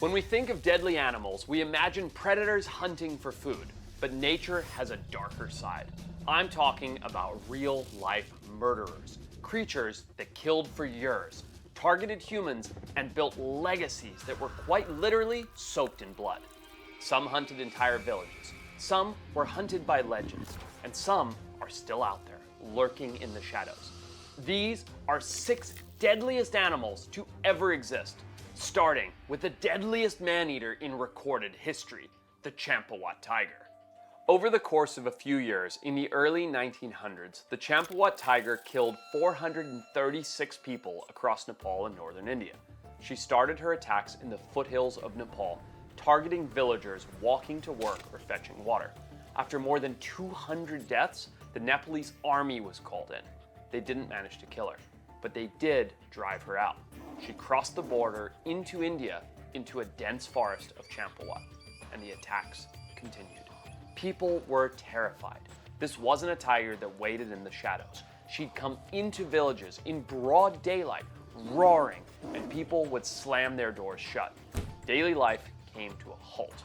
When we think of deadly animals, we imagine predators hunting for food, but nature has a darker side. I'm talking about real-life murderers, creatures that killed for years, targeted humans, and built legacies that were quite literally soaked in blood. Some hunted entire villages, some were hunted by legends, and some are still out there, lurking in the shadows. These are 6 deadliest animals to ever exist, starting with the deadliest man-eater in recorded history, the Champawat tiger. Over the course of a few years, in the early 1900s, the Champawat tiger killed 436 people across Nepal and northern India. She started her attacks in the foothills of Nepal, targeting villagers walking to work or fetching water. After more than 200 deaths, the Nepalese army was called in. They didn't manage to kill her, but they did drive her out. She crossed the border into India, into a dense forest of Champawat, and the attacks continued. People were terrified. This wasn't a tiger that waited in the shadows. She'd come into villages in broad daylight, roaring, and people would slam their doors shut. Daily life came to a halt.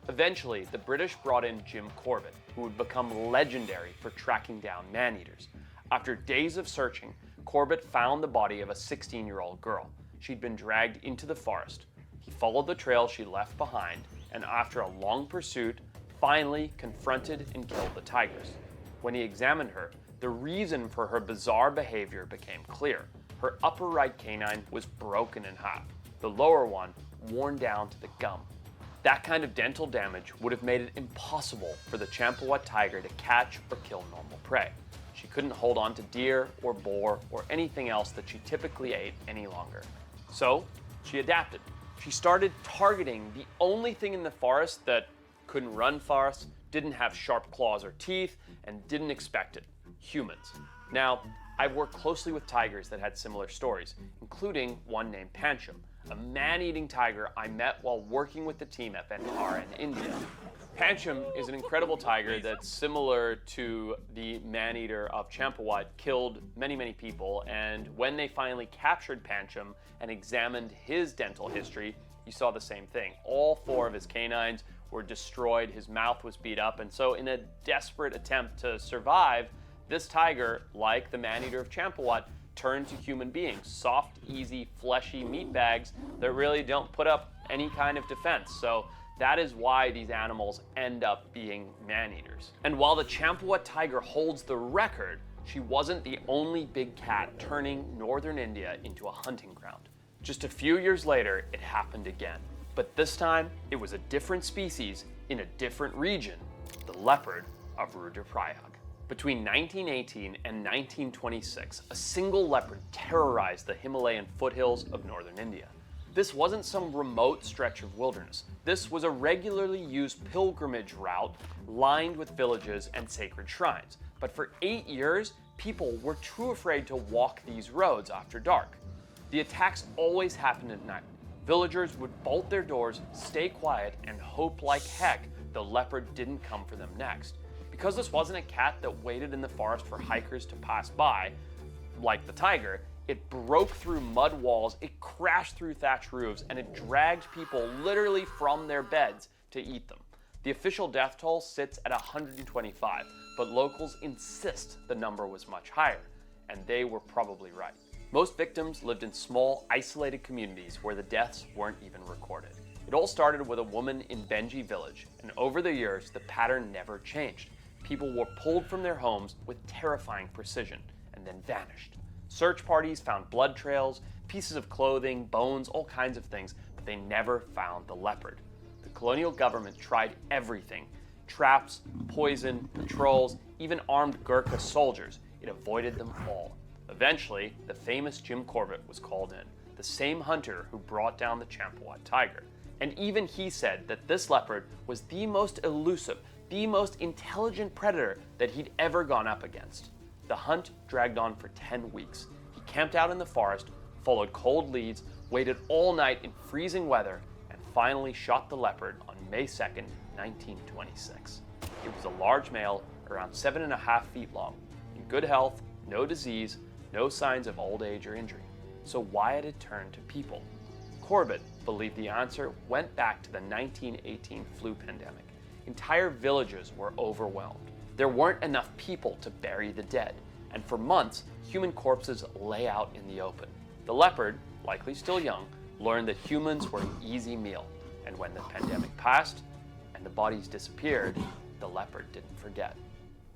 Eventually, the British brought in Jim Corbett, who would become legendary for tracking down man-eaters. After days of searching, Corbett found the body of a 16-year-old girl. She'd been dragged into the forest. He followed the trail she left behind, and after a long pursuit, finally confronted and killed the tigers. When he examined her, the reason for her bizarre behavior became clear. Her upper right canine was broken in half, the lower one worn down to the gum. That kind of dental damage would have made it impossible for the Champawat tiger to catch or kill normal prey. She couldn't hold on to deer or boar or anything else that she typically ate any longer. So she adapted. She started targeting the only thing in the forest that couldn't run fast, didn't have sharp claws or teeth, and didn't expect it: humans. Now, I've worked closely with tigers that had similar stories, including one named Pancham, a man-eating tiger I met while working with the team at Bantara in India. Pancham is an incredible tiger that's similar to the man-eater of Champawat, killed many, many people, and when they finally captured Pancham and examined his dental history, you saw the same thing. All 4 of his canines were destroyed, his mouth was beat up, and so in a desperate attempt to survive, this tiger, like the man-eater of Champawat, turned to human beings, soft, easy, fleshy meat bags that really don't put up any kind of defense. So that is why these animals end up being man-eaters. And while the Champawat tiger holds the record, she wasn't the only big cat turning northern India into a hunting ground. Just a few years later, it happened again. But this time, it was a different species in a different region, the leopard of Rudraprayag. Between 1918 and 1926, a single leopard terrorized the Himalayan foothills of northern India. This wasn't some remote stretch of wilderness. This was a regularly used pilgrimage route lined with villages and sacred shrines. But for 8 years, people were too afraid to walk these roads after dark. The attacks always happened at night. Villagers would bolt their doors, stay quiet, and hope like heck the leopard didn't come for them next. Because this wasn't a cat that waited in the forest for hikers to pass by, like the tiger, it broke through mud walls, it crashed through thatched roofs, and it dragged people literally from their beds to eat them. The official death toll sits at 125, but locals insist the number was much higher, and they were probably right. Most victims lived in small, isolated communities where the deaths weren't even recorded. It all started with a woman in Benji village, and over the years, the pattern never changed. People were pulled from their homes with terrifying precision and then vanished. Search parties found blood trails, pieces of clothing, bones, all kinds of things, but they never found the leopard. The colonial government tried everything: traps, poison, patrols, even armed Gurkha soldiers. It avoided them all. Eventually, the famous Jim Corbett was called in, the same hunter who brought down the Champawat tiger. And even he said that this leopard was the most elusive, the most intelligent predator that he'd ever gone up against. The hunt dragged on for 10 weeks. He camped out in the forest, followed cold leads, waited all night in freezing weather, and finally shot the leopard on May 2nd, 1926. It was a large male, around 7.5 feet long, in good health, no disease, no signs of old age or injury. So why had it turned to people? Corbett believe the answer went back to the 1918 flu pandemic. Entire villages were overwhelmed. There weren't enough people to bury the dead, and for months, human corpses lay out in the open. The leopard, likely still young, learned that humans were an easy meal, and when the pandemic passed and the bodies disappeared, the leopard didn't forget.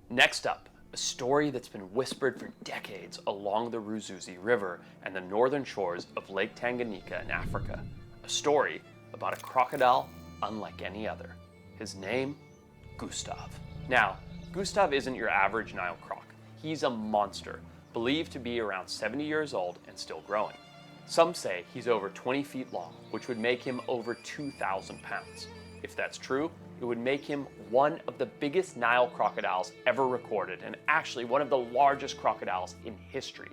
Next up, a story that's been whispered for decades along the Ruzizi River and the northern shores of Lake Tanganyika in Africa. A story about a crocodile unlike any other. His name, Gustav. Now, Gustav isn't your average Nile croc. He's a monster, believed to be around 70 years old and still growing. Some say he's over 20 feet long, which would make him over 2,000 pounds. If that's true, it would make him one of the biggest Nile crocodiles ever recorded, and actually one of the largest crocodiles in history.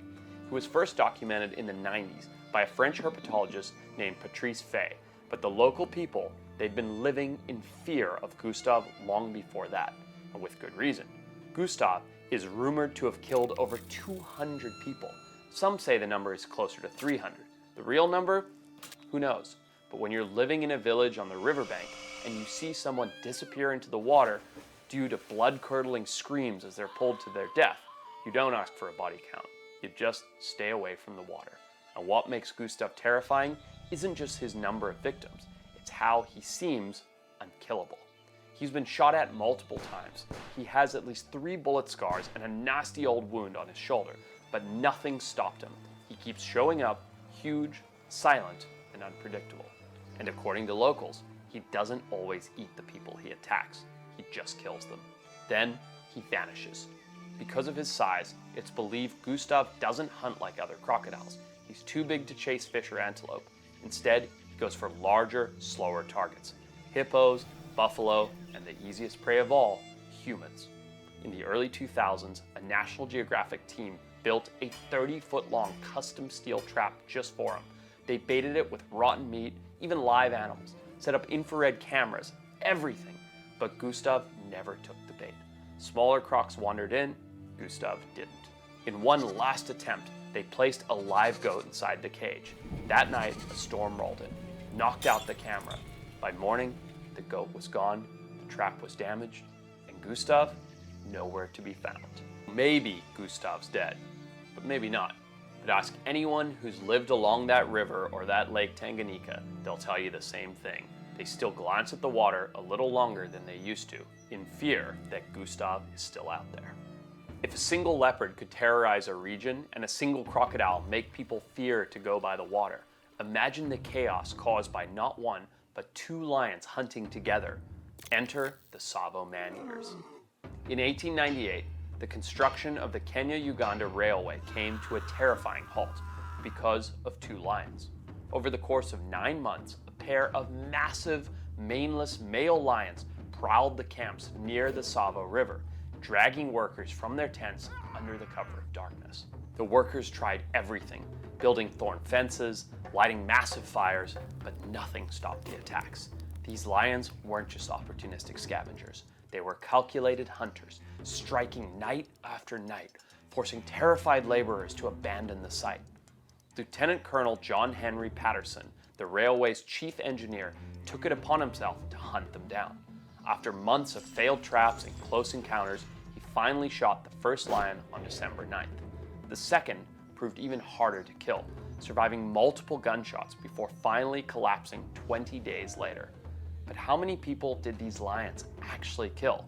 He was first documented in the 90s by a French herpetologist named Patrice Fay, but the local people, they'd been living in fear of Gustav long before that, and with good reason. Gustav is rumored to have killed over 200 people. Some say the number is closer to 300. The real number? Who knows? But when you're living in a village on the riverbank and you see someone disappear into the water due to blood-curdling screams as they're pulled to their death, you don't ask for a body count. You just stay away from the water. And what makes Gustav terrifying isn't just his number of victims, it's how he seems unkillable. He's been shot at multiple times. He has at least 3 bullet scars and a nasty old wound on his shoulder, but nothing stopped him. He keeps showing up, huge, silent, and unpredictable. And according to locals, he doesn't always eat the people he attacks. He just kills them. Then he vanishes. Because of his size, it's believed Gustav doesn't hunt like other crocodiles. He's too big to chase fish or antelope. Instead, he goes for larger, slower targets. Hippos, buffalo, and the easiest prey of all, humans. In the early 2000s, a National Geographic team built a 30-foot-long custom steel trap just for him. They baited it with rotten meat, even live animals, set up infrared cameras, everything. But Gustav never took the bait. Smaller crocs wandered in, Gustav didn't. In one last attempt, they placed a live goat inside the cage. That night, a storm rolled in, knocked out the camera. By morning, the goat was gone, the trap was damaged, and Gustav, nowhere to be found. Maybe Gustav's dead, but maybe not. But ask anyone who's lived along that river or that Lake Tanganyika, they'll tell you the same thing. They still glance at the water a little longer than they used to, in fear that Gustav is still out there. If a single leopard could terrorize a region and a single crocodile make people fear to go by the water, imagine the chaos caused by not one, but 2 lions hunting together. Enter the Tsavo man-eaters. In 1898, the construction of the Kenya-Uganda Railway came to a terrifying halt because of 2 lions. Over the course of 9 months, a pair of massive, maneless male lions prowled the camps near the Tsavo River, dragging workers from their tents under the cover of darkness. The workers tried everything, building thorn fences, lighting massive fires, but nothing stopped the attacks. These lions weren't just opportunistic scavengers. They were calculated hunters, striking night after night, forcing terrified laborers to abandon the site. Lieutenant Colonel John Henry Patterson, the railway's chief engineer, took it upon himself to hunt them down. After months of failed traps and close encounters, he finally shot the first lion on December 9th. The second proved even harder to kill, surviving multiple gunshots before finally collapsing 20 days later. But how many people did these lions actually kill?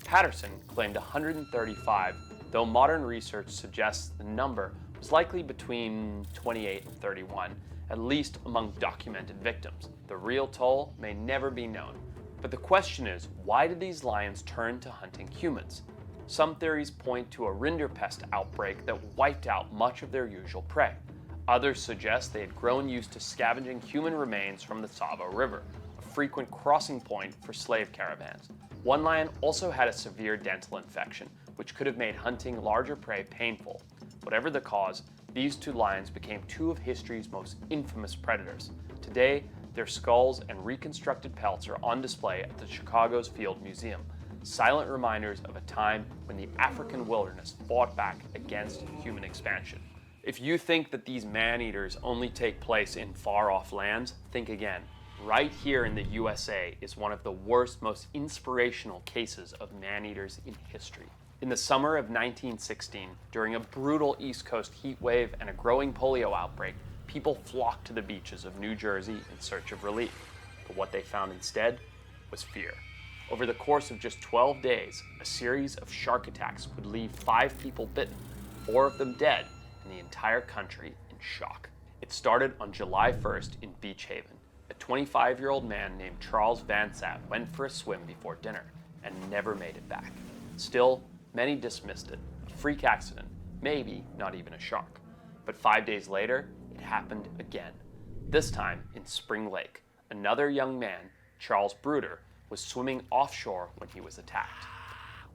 Patterson claimed 135, though modern research suggests the number was likely between 28 and 31, at least among documented victims. The real toll may never be known. But the question is, why did these lions turn to hunting humans? Some theories point to a rinderpest outbreak that wiped out much of their usual prey. Others suggest they had grown used to scavenging human remains from the Tsavo River, a frequent crossing point for slave caravans. One lion also had a severe dental infection, which could have made hunting larger prey painful. Whatever the cause, these 2 lions became 2 of history's most infamous predators. Today, their skulls and reconstructed pelts are on display at the Chicago's Field Museum, silent reminders of a time when the African wilderness fought back against human expansion. If you think that these man-eaters only take place in far-off lands, think again. Right here in the USA is one of the worst, most inspirational cases of man-eaters in history. In the summer of 1916, during a brutal East Coast heat wave and a growing polio outbreak, people flocked to the beaches of New Jersey in search of relief. But what they found instead was fear. Over the course of just 12 days, a series of shark attacks would leave 5 people bitten, 4 of them dead, and the entire country in shock. It started on July 1st in Beach Haven. A 25-year-old man named Charles Van Zant went for a swim before dinner and never made it back. Still, many dismissed it, a freak accident, maybe not even a shark. But 5 days later, it happened again. This time in Spring Lake, another young man, Charles Bruder, was swimming offshore when he was attacked.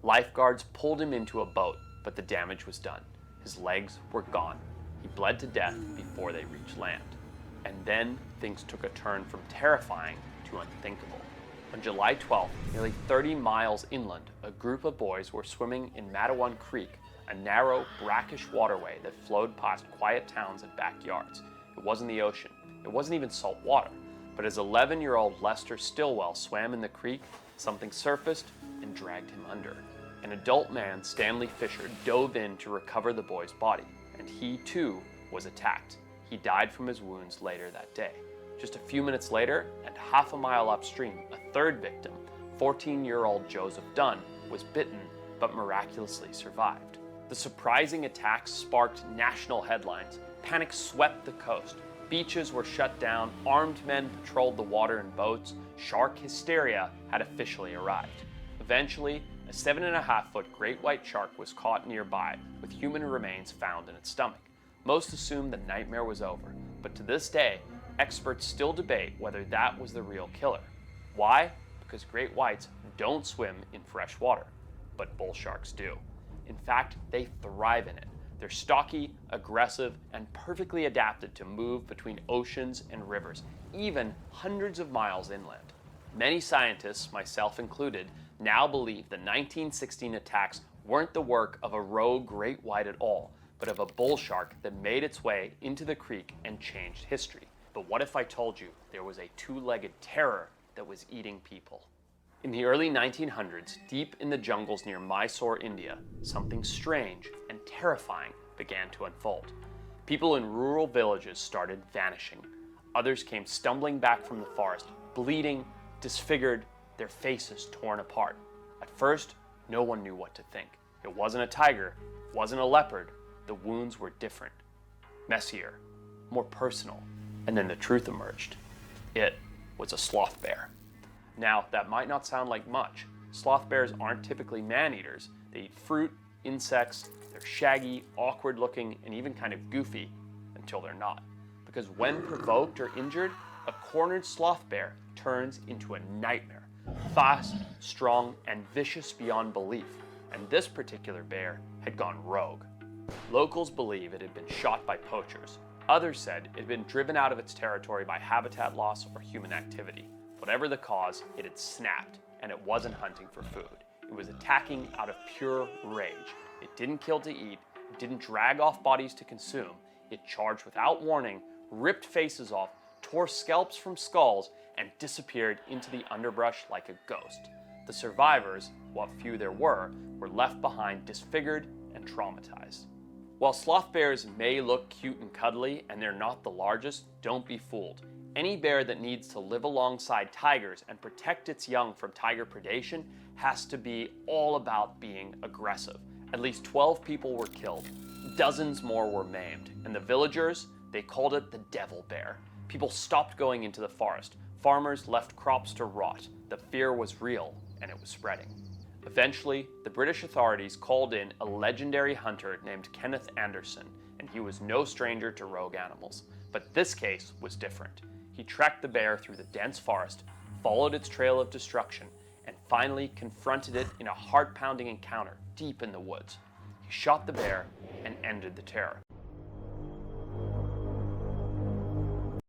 Lifeguards pulled him into a boat, but the damage was done. His legs were gone. He bled to death before they reached land. And then things took a turn from terrifying to unthinkable. On July 12th, nearly 30 miles inland, a group of boys were swimming in Matawan Creek, a narrow, brackish waterway that flowed past quiet towns and backyards. It wasn't the ocean. It wasn't even salt water. But as 11-year-old Lester Stillwell swam in the creek, something surfaced and dragged him under. An adult man, Stanley Fisher, dove in to recover the boy's body, and he too was attacked. He died from his wounds later that day. Just a few minutes later, and half a mile upstream, a third victim, 14-year-old Joseph Dunn, was bitten but miraculously survived. The surprising attacks sparked national headlines. Panic swept the coast. Beaches were shut down, armed men patrolled the water in boats, shark hysteria had officially arrived. Eventually, a 7.5-foot great white shark was caught nearby, with human remains found in its stomach. Most assumed the nightmare was over, but to this day, experts still debate whether that was the real killer. Why? Because great whites don't swim in fresh water, but bull sharks do. In fact, they thrive in it. They're stocky, aggressive, and perfectly adapted to move between oceans and rivers, even hundreds of miles inland. Many scientists, myself included, now believe the 1916 attacks weren't the work of a rogue great white at all, but of a bull shark that made its way into the creek and changed history. But what if I told you there was a two-legged terror that was eating people? In the early 1900s, deep in the jungles near Mysore, India, something strange and terrifying began to unfold. People in rural villages started vanishing. Others came stumbling back from the forest, bleeding, disfigured, their faces torn apart. At first, no one knew what to think. It wasn't a tiger, it wasn't a leopard. The wounds were different, messier, more personal. And then the truth emerged. It was a sloth bear. Now, that might not sound like much. Sloth bears aren't typically man-eaters. They eat fruit, insects, they're shaggy, awkward-looking, and even kind of goofy until they're not. Because when provoked or injured, a cornered sloth bear turns into a nightmare. Fast, strong, and vicious beyond belief. And this particular bear had gone rogue. Locals believe it had been shot by poachers. Others said it had been driven out of its territory by habitat loss or human activity. Whatever the cause, it had snapped, and it wasn't hunting for food. It was attacking out of pure rage. It didn't kill to eat, it didn't drag off bodies to consume. It charged without warning, ripped faces off, tore scalps from skulls, and disappeared into the underbrush like a ghost. The survivors, what few there were left behind disfigured and traumatized. While sloth bears may look cute and cuddly, and they're not the largest, don't be fooled. Any bear that needs to live alongside tigers and protect its young from tiger predation has to be all about being aggressive. At least 12 people were killed. Dozens more were maimed. And the villagers, they called it the devil bear. People stopped going into the forest. Farmers left crops to rot. The fear was real, and it was spreading. Eventually, the British authorities called in a legendary hunter named Kenneth Anderson, and he was no stranger to rogue animals. But this case was different. He tracked the bear through the dense forest, followed its trail of destruction, and finally confronted it in a heart-pounding encounter deep in the woods. He shot the bear and ended the terror.